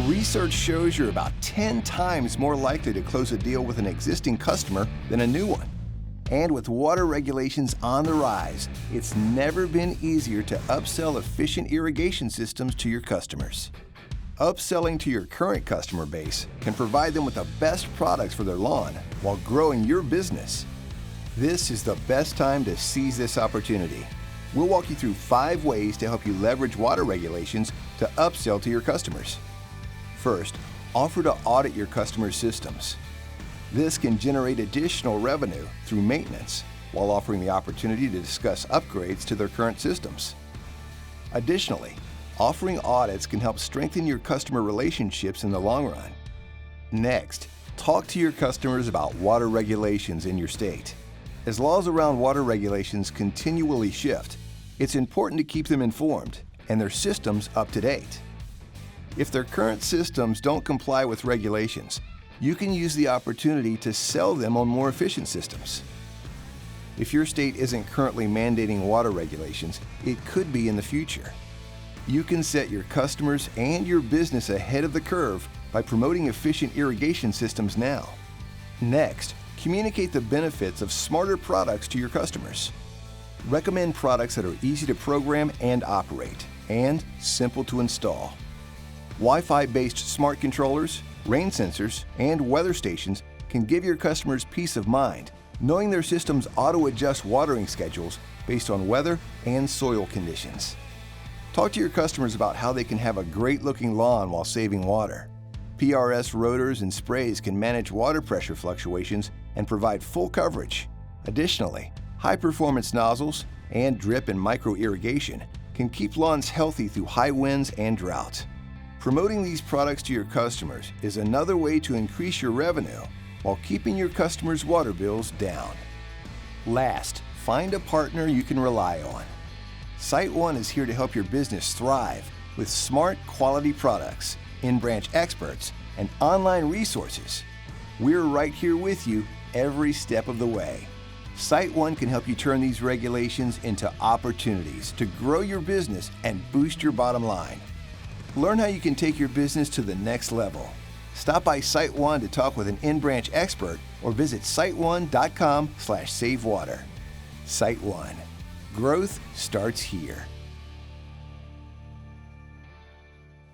Research shows you're about 10 times more likely to close a deal with an existing customer than a new one. And with water regulations on the rise, it's never been easier to upsell efficient irrigation systems to your customers. Upselling to your current customer base can provide them with the best products for their lawn while growing your business. This is the best time to seize this opportunity. We'll walk you through 5 ways to help you leverage water regulations to upsell to your customers. First, offer to audit your customers' systems. This can generate additional revenue through maintenance while offering the opportunity to discuss upgrades to their current systems. Additionally, offering audits can help strengthen your customer relationships in the long run. Next, talk to your customers about water regulations in your state. As laws around water regulations continually shift, it's important to keep them informed and their systems up to date. If their current systems don't comply with regulations, you can use the opportunity to sell them on more efficient systems. If your state isn't currently mandating water regulations, it could be in the future. You can set your customers and your business ahead of the curve by promoting efficient irrigation systems now. Next, communicate the benefits of smarter products to your customers. Recommend products that are easy to program and operate, and simple to install. Wi-Fi-based smart controllers, rain sensors, and weather stations can give your customers peace of mind, knowing their systems auto-adjust watering schedules based on weather and soil conditions. Talk to your customers about how they can have a great-looking lawn while saving water. PRS rotors and sprays can manage water pressure fluctuations and provide full coverage. Additionally, high-performance nozzles and drip and micro-irrigation can keep lawns healthy through high winds and drought. Promoting these products to your customers is another way to increase your revenue while keeping your customers' water bills down. Last, find a partner you can rely on. SiteOne is here to help your business thrive with smart, quality products, in-branch experts, and online resources. We're right here with you every step of the way. SiteOne can help you turn these regulations into opportunities to grow your business and boost your bottom line. Learn how you can take your business to the next level. Stop by SiteOne to talk with an in-branch expert or visit siteone.com/savewater. SiteOne. Growth starts here.